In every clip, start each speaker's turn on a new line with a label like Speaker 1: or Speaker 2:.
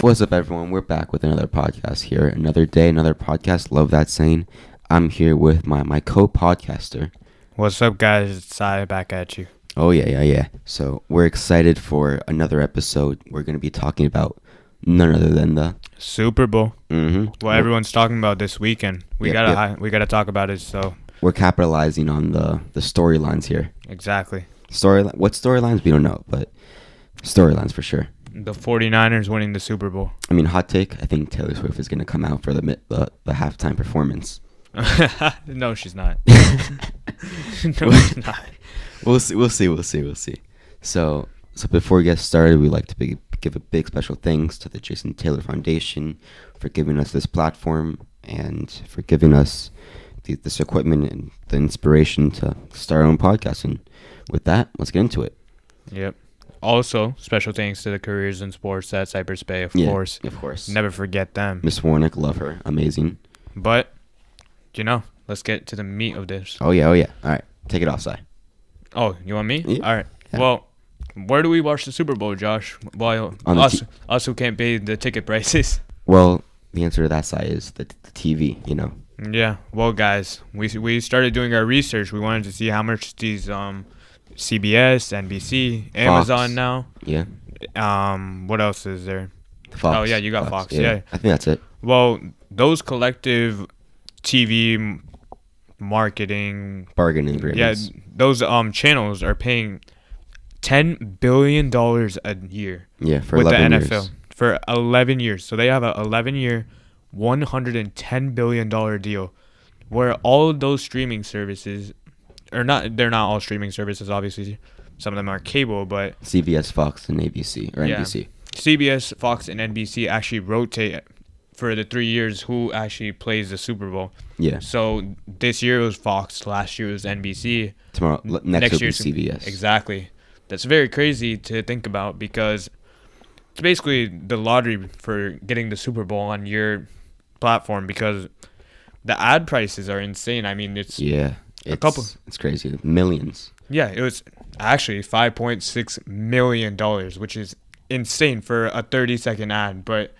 Speaker 1: What's up, everyone? We're back with another podcast here. Another day, another podcast. Love that saying. I'm here with my co-podcaster.
Speaker 2: What's up, guys? It's Sai back at you.
Speaker 1: Oh, yeah. So we're excited for another episode. We're going to be talking about none other than the
Speaker 2: Super Bowl.
Speaker 1: Mm-hmm.
Speaker 2: What everyone's talking about this weekend. We gotta talk about it. So
Speaker 1: we're capitalizing on the storylines here.
Speaker 2: exactly.
Speaker 1: What storylines? We don't know, but storylines for sure.
Speaker 2: The 49ers winning the Super Bowl.
Speaker 1: I mean, hot take. I think Taylor Swift is going to come out for the halftime performance.
Speaker 2: No, she's not. No, she's not.
Speaker 1: We'll see. So before we get started, we'd like to give a big special thanks to the Jason Taylor Foundation for giving us this platform and for giving us this equipment and the inspiration to start our own podcast. And with that, let's get into it.
Speaker 2: Yep. Also, special thanks to the careers in sports at Cypress Bay, of course.
Speaker 1: Of course.
Speaker 2: Never forget them.
Speaker 1: Miss Warnick, love her. Amazing.
Speaker 2: But, let's get to the meat of this.
Speaker 1: Oh, yeah. All right. Take it off, Si.
Speaker 2: Oh, you want me?
Speaker 1: Yeah.
Speaker 2: All right.
Speaker 1: Yeah.
Speaker 2: Well, where do we watch the Super Bowl, Josh? Well, us who can't pay the ticket prices.
Speaker 1: Well, the answer to that, Si, is the TV,
Speaker 2: Yeah. Well, guys, we started doing our research. We wanted to see how much these CBS, NBC, Amazon now.
Speaker 1: Yeah.
Speaker 2: What else is there?
Speaker 1: Fox.
Speaker 2: Oh, yeah, you got Fox. Yeah.
Speaker 1: I think that's it.
Speaker 2: Well, those collective TV marketing
Speaker 1: Bargaining agreements.
Speaker 2: Yeah, those channels are paying $10 billion a year.
Speaker 1: Yeah, for
Speaker 2: with
Speaker 1: 11
Speaker 2: the
Speaker 1: years.
Speaker 2: NFL for 11 years. So they have a 11-year, $110 billion deal, where all of those streaming services they're not all streaming services, obviously. Some of them are cable, but
Speaker 1: CBS, Fox, and ABC or NBC.
Speaker 2: CBS, Fox, and NBC actually rotate for the 3 years who actually plays the Super Bowl.
Speaker 1: Yeah.
Speaker 2: So this year it was Fox, last year it was NBC.
Speaker 1: Tomorrow, next year
Speaker 2: year's
Speaker 1: will be CBS.
Speaker 2: Exactly. That's very crazy to think about because it's basically the lottery for getting the Super Bowl on your platform because the ad prices are insane. I mean, it's
Speaker 1: It's crazy. Millions.
Speaker 2: Yeah, it was actually $5.6 million, which is insane for a 30-second ad. But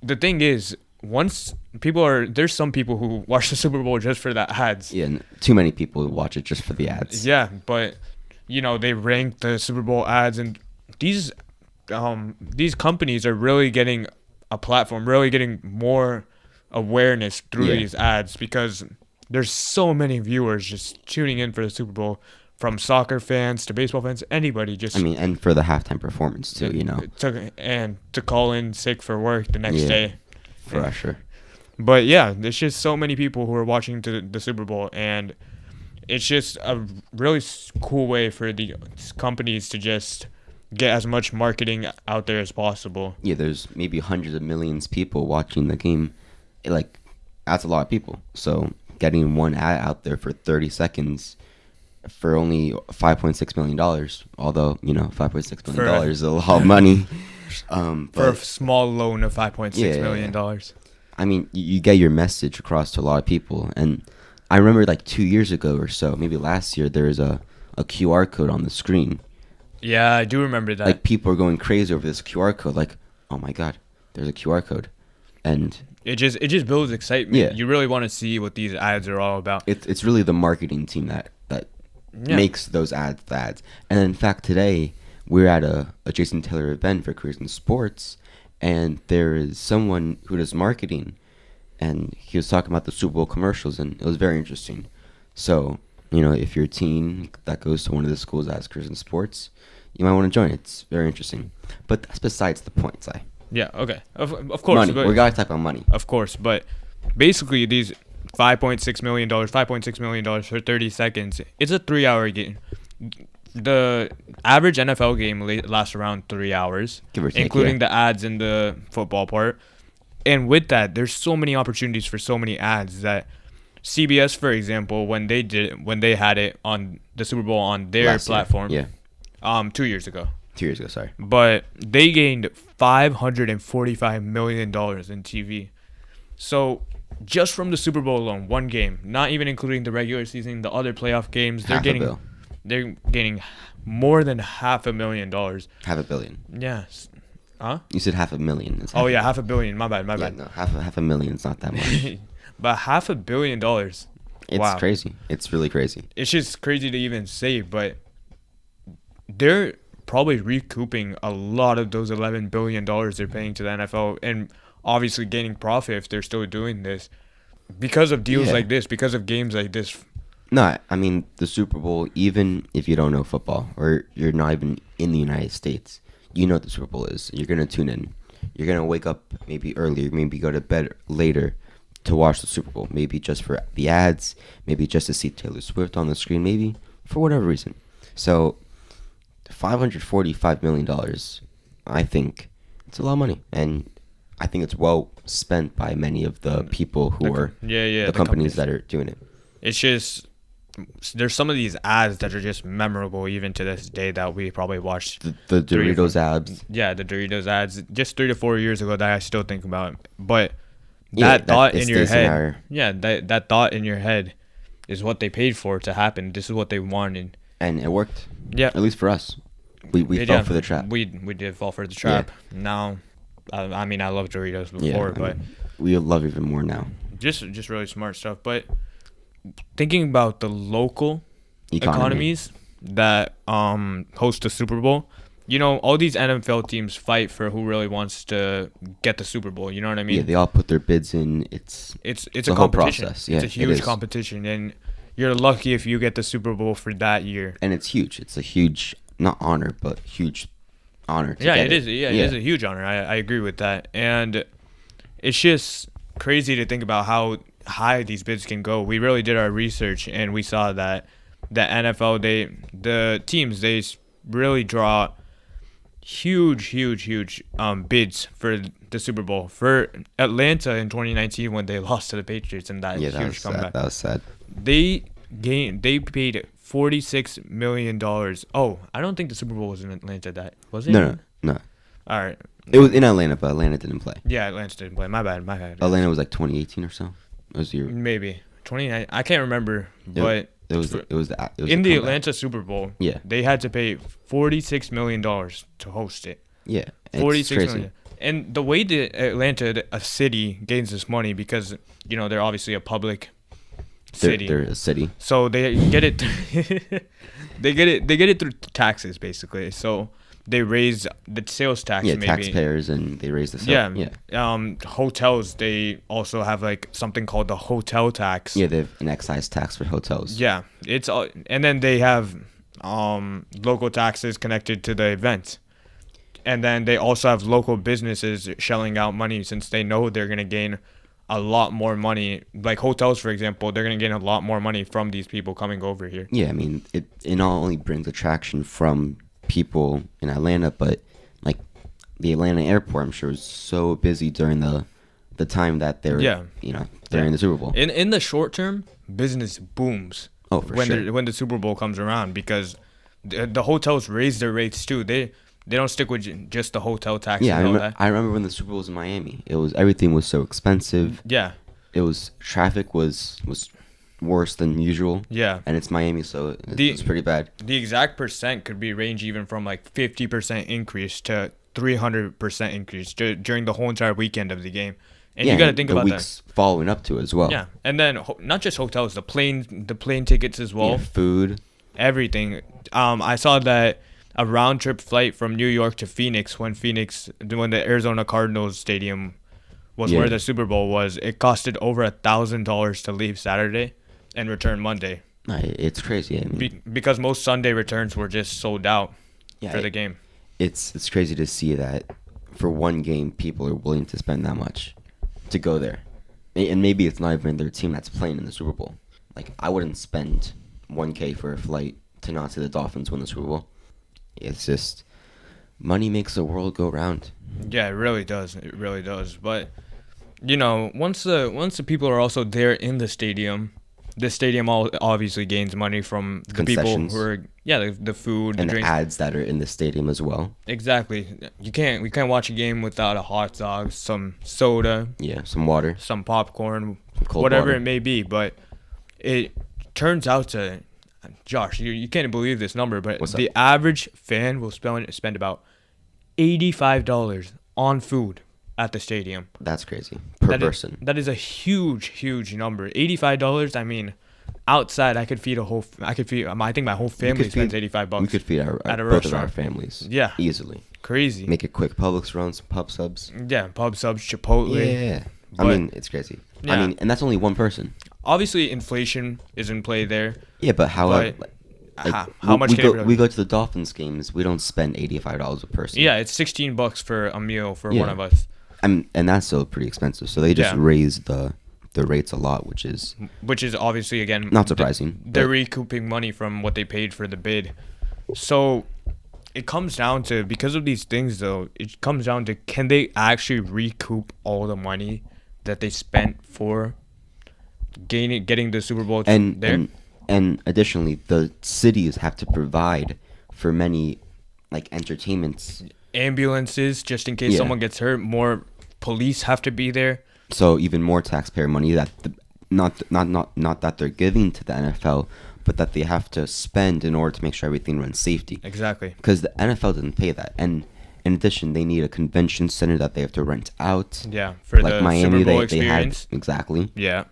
Speaker 2: the thing is, there's some people who watch the Super Bowl just for the ads.
Speaker 1: Yeah, too many people watch it just for the ads.
Speaker 2: Yeah, but they rank the Super Bowl ads, and these companies are really getting a platform, really getting more awareness through these ads because there's so many viewers just tuning in for the Super Bowl, from soccer fans to baseball fans, anybody just.
Speaker 1: I mean, and for the halftime performance too,
Speaker 2: to call in sick for work the next day.
Speaker 1: For sure.
Speaker 2: But yeah, there's just so many people who are watching the Super Bowl, and it's just a really cool way for the companies to just get as much marketing out there as possible.
Speaker 1: Yeah, there's maybe hundreds of millions of people watching the game. That's a lot of people. So getting one ad out there for 30 seconds for only $5.6 million, although, $5.6 million is a lot of money.
Speaker 2: For a small loan of $5.6 million.
Speaker 1: I mean, you get your message across to a lot of people. And I remember 2 years ago or so, maybe last year, there was a QR code on the screen.
Speaker 2: Yeah, I do remember that.
Speaker 1: People are going crazy over this QR code. Oh my God, there's a QR code. And
Speaker 2: it just builds excitement.
Speaker 1: Yeah.
Speaker 2: You really want to see what these ads are all about.
Speaker 1: It's really the marketing team that makes those ads. And in fact, today we're at a Jason Taylor event for careers in sports, and there is someone who does marketing, and he was talking about the Super Bowl commercials, and it was very interesting. So, if you're a teen that goes to one of the schools that has careers in sports, you might want to join. It's very interesting. But that's besides the point, Si.
Speaker 2: Yeah, okay. Of course.
Speaker 1: Money. We got to talk about money.
Speaker 2: Of course, but basically these $5.6 million for 30 seconds, it's a 3-hour game. The average NFL game lasts around 3 hours,
Speaker 1: Give or take,
Speaker 2: including the ads in the football part. And with that, there's so many opportunities for so many ads that CBS, for example, when they had it on the Super Bowl on their platform, 2 years ago.
Speaker 1: 2 years ago, sorry.
Speaker 2: But they gained $545 million in TV. So just from the Super Bowl alone, one game, not even including the regular season, the other playoff games, they're getting they're getting more than $500,000.
Speaker 1: Half a billion.
Speaker 2: Yeah. Huh?
Speaker 1: You said half a million. It's
Speaker 2: Oh yeah, $500,000,000. My bad.
Speaker 1: yeah, no, half a million is not that much.
Speaker 2: But $500,000,000.
Speaker 1: It's
Speaker 2: Wow.
Speaker 1: crazy. It's really crazy.
Speaker 2: It's just crazy to even say, but they're probably recouping a lot of those $11 billion they're paying to the NFL, and obviously gaining profit if they're still doing this because of deals like this, because of games like this.
Speaker 1: No, I mean the Super Bowl. Even if you don't know football or you're not even in the United States, you know what the Super Bowl is. You're gonna tune in. You're gonna wake up maybe earlier, maybe go to bed later to watch the Super Bowl. Maybe just for the ads, maybe just to see Taylor Swift on the screen, maybe for whatever reason. So, $545 million, I think it's a lot of money, and I think it's well spent by many of the people who are the companies that are doing it.
Speaker 2: It's just there's some of these ads that are just memorable even to this day that we probably watched.
Speaker 1: The Doritos ads.
Speaker 2: Yeah, the Doritos ads just 3 to 4 years ago that I still think about. But that thought in your head, that thought in your head is what they paid for to happen. This is what they wanted,
Speaker 1: and it worked.
Speaker 2: Yeah,
Speaker 1: at least for us, we fell for the trap.
Speaker 2: We did fall for the trap. Yeah. Now, I mean, I love Doritos before, but
Speaker 1: we love even more now.
Speaker 2: Just really smart stuff. But thinking about the local economies that host the Super Bowl, you know, all these NFL teams fight for who really wants to get the Super Bowl. You know what I mean?
Speaker 1: Yeah, they all put their bids in. It's
Speaker 2: a competition. Process. Yeah, it's a huge competition, and you're lucky if you get the Super Bowl for that year.
Speaker 1: And it's huge. It's a huge, not honor, but huge honor.
Speaker 2: Yeah, it is. Yeah, it is a huge honor. I agree with that, and it's just crazy to think about how high these bids can go. We really did our research, and we saw that the NFL, the teams, they really draw huge bids for the Super Bowl. For Atlanta in 2019 when they lost to the Patriots in that huge comeback.
Speaker 1: That was sad.
Speaker 2: They paid $46 million. Oh, I don't think the Super Bowl was in Atlanta. Was it?
Speaker 1: No.
Speaker 2: All right.
Speaker 1: It was in Atlanta, but Atlanta didn't play.
Speaker 2: Yeah, Atlanta didn't play. My bad.
Speaker 1: Atlanta was like 2018 or so. It was your
Speaker 2: maybe 29. I can't remember, but
Speaker 1: it was
Speaker 2: in the Atlanta Super Bowl.
Speaker 1: Yeah,
Speaker 2: they had to pay $46 million to host it.
Speaker 1: Yeah,
Speaker 2: $46 million. And the way that Atlanta, a city, gains this money, because you know they're obviously a public city.
Speaker 1: They're a city,
Speaker 2: so they get it. they get it through taxes, basically. So they raise the sales tax.
Speaker 1: Yeah, maybe. Taxpayers, and they raise the sales.
Speaker 2: Yeah. Hotels, they also have like something called the hotel tax.
Speaker 1: Yeah, they have an excise tax for hotels.
Speaker 2: Yeah, it's and then they have local taxes connected to the event. And then they also have local businesses shelling out money since they know they're going to gain a lot more money. Like hotels, for example, they're going to gain a lot more money from these people coming over here.
Speaker 1: Yeah, I mean, it not only brings attraction from people in Atlanta, but like the Atlanta airport, I'm sure, is so busy during the time that they're, during the Super Bowl.
Speaker 2: In the short term, business booms.
Speaker 1: Oh, for sure.
Speaker 2: When the Super Bowl comes around, because the hotels raise their rates too. They don't stick with just the hotel tax.
Speaker 1: Yeah, I remember when the Super Bowl was in Miami. Everything was so expensive.
Speaker 2: Yeah.
Speaker 1: Traffic was worse than usual.
Speaker 2: Yeah.
Speaker 1: And it's Miami, so it's pretty bad.
Speaker 2: The exact percent could be range even from like 50% increase to 300% increase during the whole entire weekend of the game. And you got to think about that.
Speaker 1: The weeks following up to it as well.
Speaker 2: Yeah. And then not just hotels, the plane tickets as well.
Speaker 1: Yeah, food.
Speaker 2: Everything. I saw that a round trip flight from New York to Phoenix when the Arizona Cardinals stadium was where the Super Bowl was, it costed over $1,000 to leave Saturday and return Monday.
Speaker 1: It's crazy. I mean,
Speaker 2: because most Sunday returns were just sold out for the game.
Speaker 1: It's crazy to see that for one game people are willing to spend that much to go there. And maybe it's not even their team that's playing in the Super Bowl. Like, I wouldn't spend $1,000 for a flight to not see the Dolphins win the Super Bowl. It's just money makes the world go round.
Speaker 2: Yeah, it really does. It really does. But you know, once the people are also there in the stadium obviously gains money from the people who are the food
Speaker 1: and
Speaker 2: the drinks.
Speaker 1: Ads that are in the stadium as well.
Speaker 2: Exactly. We can't watch a game without a hot dog, some soda,
Speaker 1: some water,
Speaker 2: some popcorn,
Speaker 1: some cold
Speaker 2: whatever
Speaker 1: water.
Speaker 2: It may be. But it turns out to Josh, you can't believe this number, but
Speaker 1: What's
Speaker 2: the
Speaker 1: up?
Speaker 2: average fan will spend about $85 on food at the stadium.
Speaker 1: That's crazy per person.
Speaker 2: That is a huge number. $85. I mean, outside I could feed a whole. I could feed. I think my whole family spends $85.
Speaker 1: We could feed
Speaker 2: at a
Speaker 1: both of our
Speaker 2: restaurant.
Speaker 1: families.
Speaker 2: Yeah.
Speaker 1: Easily.
Speaker 2: Crazy.
Speaker 1: Make it quick. Publix run some pub subs.
Speaker 2: Yeah, pub subs, Chipotle.
Speaker 1: Yeah. I
Speaker 2: But-
Speaker 1: mean, it's crazy.
Speaker 2: Yeah.
Speaker 1: I mean, and that's only one person.
Speaker 2: Obviously, inflation is in play there.
Speaker 1: Yeah, but however,
Speaker 2: But
Speaker 1: we,
Speaker 2: how much
Speaker 1: we
Speaker 2: can
Speaker 1: go
Speaker 2: it really-
Speaker 1: we go to the Dolphins games. We don't spend $85 a person.
Speaker 2: Yeah, it's $16 for a meal for
Speaker 1: Yeah.
Speaker 2: one of us,
Speaker 1: And that's still pretty expensive. So they just
Speaker 2: Yeah.
Speaker 1: raised the rates a lot, which is
Speaker 2: which is obviously again
Speaker 1: not surprising.
Speaker 2: They're
Speaker 1: but-
Speaker 2: recouping money from what they paid for the bid. So it comes down to, because of these things though, it comes down to, can they actually recoup all the money that they spent for getting the Super Bowl
Speaker 1: and
Speaker 2: there?
Speaker 1: and additionally, the cities have to provide for many like entertainments.
Speaker 2: Ambulances, just in case
Speaker 1: Yeah.
Speaker 2: someone gets hurt, more police have to be there.
Speaker 1: So even more taxpayer money that not that they're giving to the NFL, but that they have to spend in order to make sure everything runs safety.
Speaker 2: Exactly.
Speaker 1: Because the NFL doesn't pay that, and in addition, they need a convention center that they have to rent out.
Speaker 2: Yeah, for
Speaker 1: Like
Speaker 2: the
Speaker 1: Miami,
Speaker 2: Super Bowl
Speaker 1: they had
Speaker 2: experience.
Speaker 1: exactly.
Speaker 2: Yeah.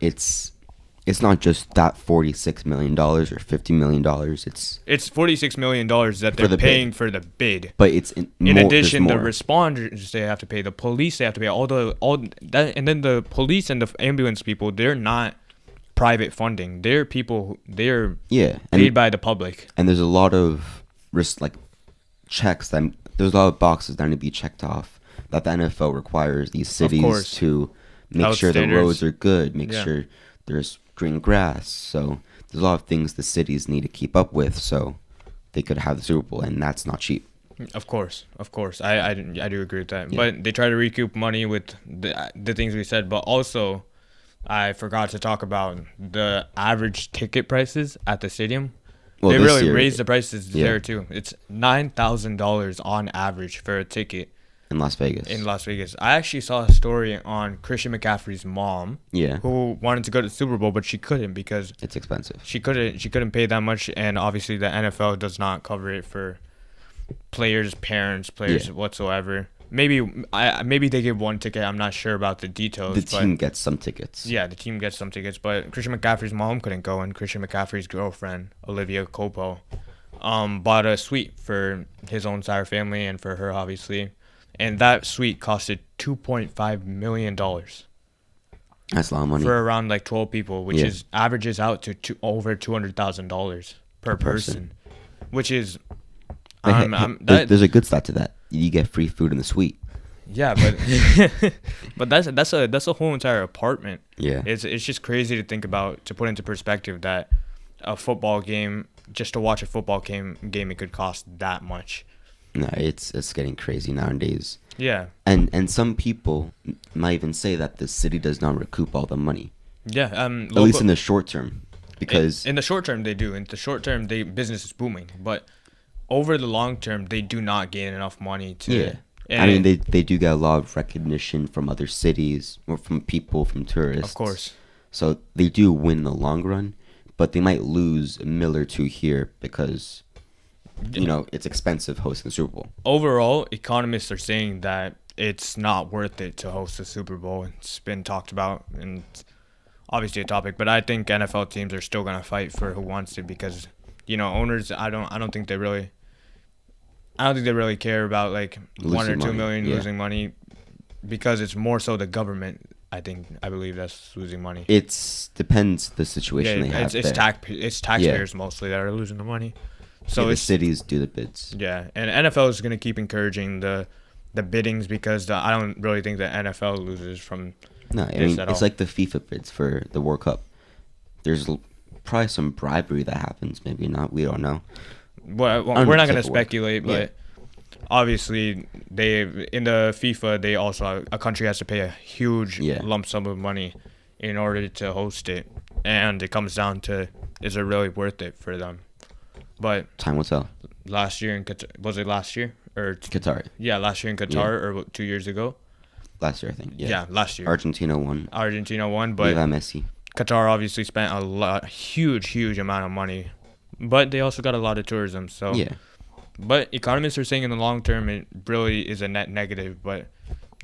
Speaker 1: It's not just that $46 million or $50 million. It's
Speaker 2: It's $46 million that
Speaker 1: For
Speaker 2: they're
Speaker 1: the
Speaker 2: paying
Speaker 1: bid.
Speaker 2: for the bid.
Speaker 1: but it's
Speaker 2: In
Speaker 1: more, there's
Speaker 2: addition, the
Speaker 1: more.
Speaker 2: responders they have to pay, the police they have to pay, all that, and then the police and the ambulance people, they're not private funding. They're people. They're
Speaker 1: Yeah,
Speaker 2: paid by the public.
Speaker 1: and there's a lot of like checks that there's a lot of boxes that need to be checked off that the NFL requires these cities
Speaker 2: course.
Speaker 1: to make
Speaker 2: Health
Speaker 1: sure the
Speaker 2: standards.
Speaker 1: roads are good, make
Speaker 2: Yeah.
Speaker 1: sure there's green grass. So there's a lot of things the cities need to keep up with so they could have the Super Bowl, and that's not cheap.
Speaker 2: Of course. I do agree with that.
Speaker 1: Yeah.
Speaker 2: But they try to recoup money with the things we said. But also, I forgot to talk about the average ticket prices at the stadium.
Speaker 1: Well,
Speaker 2: They
Speaker 1: this
Speaker 2: really
Speaker 1: year
Speaker 2: raised the prices
Speaker 1: yeah.
Speaker 2: there too. It's $9,000 on average for a ticket
Speaker 1: in Las Vegas.
Speaker 2: in Las Vegas. I actually saw a story on Christian McCaffrey's mom,
Speaker 1: Yeah,
Speaker 2: who wanted to go to the Super Bowl, but she couldn't because
Speaker 1: it's expensive.
Speaker 2: she couldn't pay that much, and obviously the NFL does not cover it for players' parents,
Speaker 1: Yeah.
Speaker 2: whatsoever. Maybe they give one ticket. I'm not sure about the details.
Speaker 1: The
Speaker 2: but
Speaker 1: team gets some tickets.
Speaker 2: yeah, the team gets some tickets, but Christian McCaffrey's mom couldn't go, and Christian McCaffrey's girlfriend, Olivia Copo, bought a suite for his own entire family and for her, obviously. And that suite costed $2.5 million
Speaker 1: That's a lot of money.
Speaker 2: for around like 12 people, which
Speaker 1: Yeah.
Speaker 2: is averages out to over $200,000 per person, which is
Speaker 1: But hey, there's a good side to that. You get free food in the suite.
Speaker 2: yeah, but but that's a whole entire apartment.
Speaker 1: Yeah.
Speaker 2: It's just crazy to think about, to put into perspective that a football game, just to watch a football game it could cost that much.
Speaker 1: No, it's getting crazy nowadays.
Speaker 2: Yeah.
Speaker 1: And some people might even say that the city does not recoup all the money,
Speaker 2: Yeah.
Speaker 1: at least in the short term, because
Speaker 2: in the short term they do. In the short term, business is booming, but over the long term, they do not gain enough money to.
Speaker 1: yeah, I mean they do get a lot of recognition from other cities or from people, from tourists.
Speaker 2: Of course.
Speaker 1: So they do win in the long run, but they might lose a mill or two here because it's expensive hosting the Super Bowl.
Speaker 2: Overall, economists are saying that it's not worth it to host the Super Bowl. It's been talked about, and it's obviously a topic. But I think NFL teams are still gonna fight for who wants to, because owners. I don't think they really care about like
Speaker 1: Losing
Speaker 2: 1 or 2
Speaker 1: money,
Speaker 2: million
Speaker 1: yeah.
Speaker 2: losing money, because it's more so the government. I believe that's losing money.
Speaker 1: It's depends the situation they have
Speaker 2: it's
Speaker 1: there.
Speaker 2: it's taxpayers mostly that are losing the money. So
Speaker 1: So the
Speaker 2: it's
Speaker 1: cities do the bids.
Speaker 2: yeah, and NFL is going to keep encouraging the biddings, because I don't really think the NFL loses from
Speaker 1: No, I
Speaker 2: this
Speaker 1: mean
Speaker 2: at
Speaker 1: it's
Speaker 2: all.
Speaker 1: like the FIFA bids for the World Cup. There's probably some bribery that happens. Maybe not. We don't know.
Speaker 2: Well,
Speaker 1: don't
Speaker 2: we're
Speaker 1: know
Speaker 2: not going to
Speaker 1: if it work.
Speaker 2: speculate,
Speaker 1: Yeah.
Speaker 2: but obviously in the FIFA they also, a country has to pay a huge
Speaker 1: Yeah.
Speaker 2: lump sum of money in order to host it, and it comes down to, is it really worth it for them? But
Speaker 1: Time will tell.
Speaker 2: last year in Qatar, was it last year or
Speaker 1: Qatar
Speaker 2: yeah, last year in Qatar, or 2 years ago?
Speaker 1: last year, I think.
Speaker 2: Yeah, last year.
Speaker 1: Argentina won.
Speaker 2: Argentina won,
Speaker 1: But
Speaker 2: but
Speaker 1: Messi.
Speaker 2: Qatar obviously spent a huge amount of money, but they also got a lot of tourism. So
Speaker 1: Yeah.
Speaker 2: but economists are saying in the long term it really is a net negative. But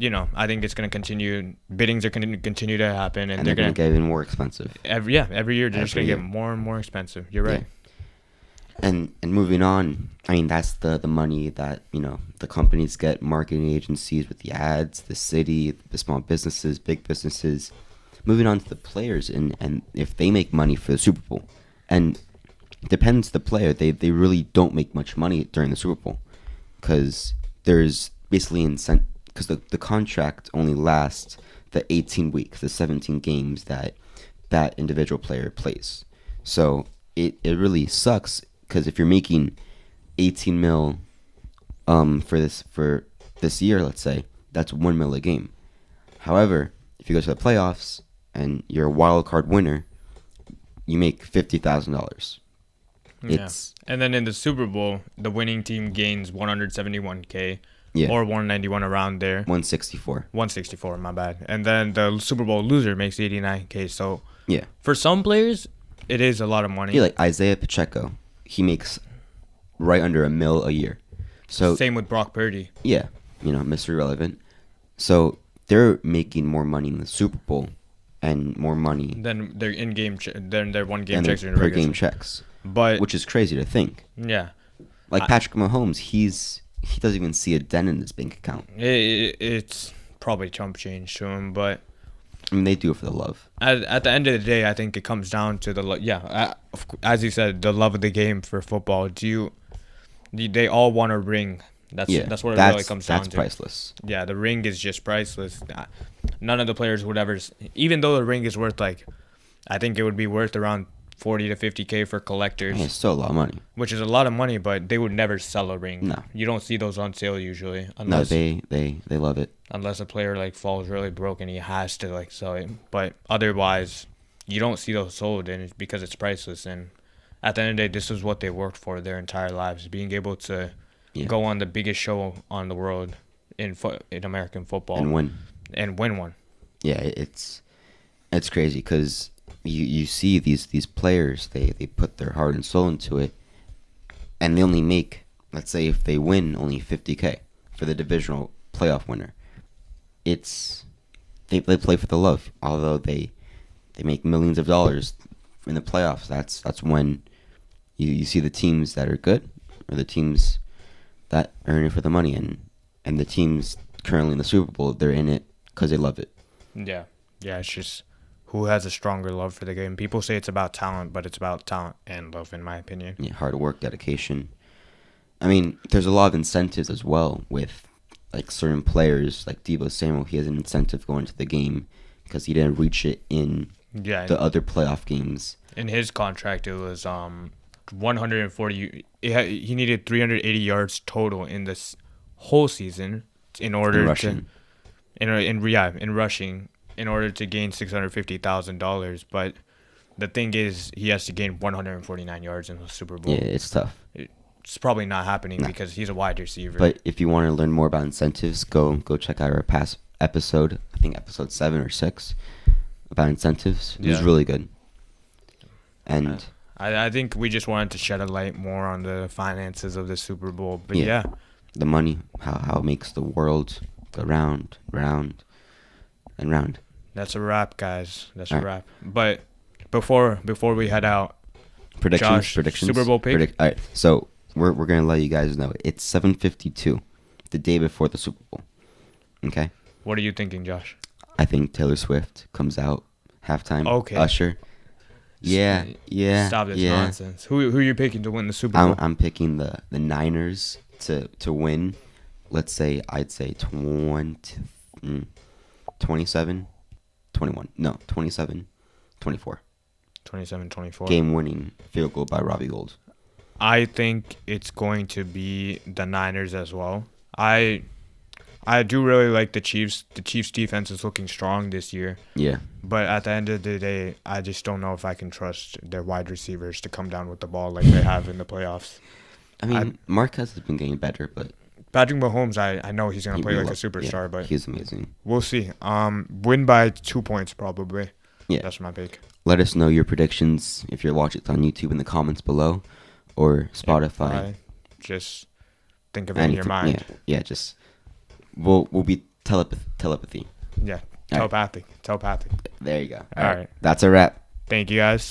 Speaker 2: I think it's going to continue. Biddings are going to continue to happen, and
Speaker 1: And they're going to get even more expensive.
Speaker 2: Every year they're just going to get
Speaker 1: year.
Speaker 2: more and more expensive. You're right.
Speaker 1: Yeah. And moving on, I mean, that's the money that, the companies get, marketing agencies with the ads, the city, the small businesses, big businesses. Moving on to the players and if they make money for the Super Bowl. And depends the player. They really don't make much money during the Super Bowl because there's basically because the contract only lasts the 18 weeks, the 17 games that individual player plays. So it really sucks because if you're making 18 mil for this year, let's say, that's 1 mil a game. However, if you go to the playoffs and you're a wild card winner, you make $50,000.
Speaker 2: Yeah. And then in the Super Bowl, the winning team gains 171K.
Speaker 1: Yeah.
Speaker 2: Or 191 around there.
Speaker 1: 164.
Speaker 2: 164, my bad. And then the Super Bowl loser makes 89K. So
Speaker 1: yeah,
Speaker 2: for some players, it is a lot of money.
Speaker 1: Yeah, like Isaiah Pacheco, he makes right under $1 million a year. So
Speaker 2: same with Brock Purdy.
Speaker 1: Yeah, Mr. Irrelevant. So they're making more money in the Super Bowl and more money
Speaker 2: than their in-game than their one-game
Speaker 1: and
Speaker 2: checks
Speaker 1: their per game checks.
Speaker 2: But
Speaker 1: which is crazy to think.
Speaker 2: Yeah.
Speaker 1: Like Patrick Mahomes, he doesn't even see a dent in his bank account.
Speaker 2: It's probably chump change to him, but
Speaker 1: I mean, they do it for the love.
Speaker 2: At the end of the day, I think it comes down to as you said, the love of the game for football. They all want a ring. That's what it really comes down to.
Speaker 1: That's priceless.
Speaker 2: Yeah, the ring is just priceless. None of the players would ever, even though the ring is worth I think it would be worth around 40 to 50K for collectors.
Speaker 1: Yeah, it's still a lot of money.
Speaker 2: Which is a lot of money, but they would never sell a ring.
Speaker 1: No.
Speaker 2: You don't see those on sale usually. Unless,
Speaker 1: no, they love it.
Speaker 2: Unless a player falls really broke and he has to sell it. But otherwise, you don't see those sold, and it's because it's priceless. And at the end of the day, this is what they worked for their entire lives, being able to go on the biggest show on the world in American football and win one.
Speaker 1: Yeah, it's crazy because you see these players, they put their heart and soul into it, and they only make, let's say if they win, only 50K for the divisional playoff winner. They play for the love, although they make millions of dollars in the playoffs. That's when you see the teams that are good or the teams that are in it for the money, and the teams currently in the Super Bowl, they're in it because they love it.
Speaker 2: Yeah, it's just who has a stronger love for the game. People say it's about talent, but it's about talent and love, in my opinion.
Speaker 1: Yeah, hard work, dedication. I mean, there's a lot of incentives as well with certain players, like Deebo Samuel. He has an incentive going to the game because he didn't reach it in the other playoff games.
Speaker 2: In his contract, it was 140. He needed 380 yards total in this whole season in order in rushing in order to gain $650,000. But the thing is, he has to gain 149 yards in the Super Bowl.
Speaker 1: Yeah, it's tough.
Speaker 2: It's probably not happening because he's a wide receiver.
Speaker 1: But if you want to learn more about incentives, go check out our past episode. I think episode 7 or 6 about incentives. It was really good. And
Speaker 2: I think we just wanted to shed a light more on the finances of the Super Bowl. But
Speaker 1: the money, how it makes the world go round, round, and round.
Speaker 2: That's a wrap, guys. That's a wrap. But before we head out,
Speaker 1: predictions,
Speaker 2: Super Bowl pick.
Speaker 1: All right, so we're gonna let you guys know it's 7:52, the day before the Super Bowl. Okay.
Speaker 2: What are you thinking, Josh?
Speaker 1: I think Taylor Swift comes out halftime.
Speaker 2: Okay.
Speaker 1: Usher. Yeah.
Speaker 2: Stop this nonsense. Who are you picking to win the Super Bowl?
Speaker 1: I'm picking the Niners to win. Let's say I'd say 27, 21. No, 27, 24.
Speaker 2: 27-24.
Speaker 1: Game-winning field goal by Robbie Gould.
Speaker 2: I think it's going to be the Niners as well. I do really like the Chiefs. The Chiefs' defense is looking strong this year.
Speaker 1: Yeah.
Speaker 2: But at the end of the day, I just don't know if I can trust their wide receivers to come down with the ball like they have in the playoffs.
Speaker 1: I mean, Marquez has been getting better, but
Speaker 2: Patrick Mahomes, I know he's going to play like a superstar, but
Speaker 1: he's amazing.
Speaker 2: We'll see. Win by 2 points probably.
Speaker 1: Yeah.
Speaker 2: That's my pick.
Speaker 1: Let us know your predictions if you're watching it on YouTube in the comments below. or Spotify.
Speaker 2: Just think of it in your mind.
Speaker 1: Yeah. Just we'll be telepathy.
Speaker 2: Yeah, telepathic.
Speaker 1: There you go.
Speaker 2: All right.
Speaker 1: That's a wrap.
Speaker 2: Thank you guys.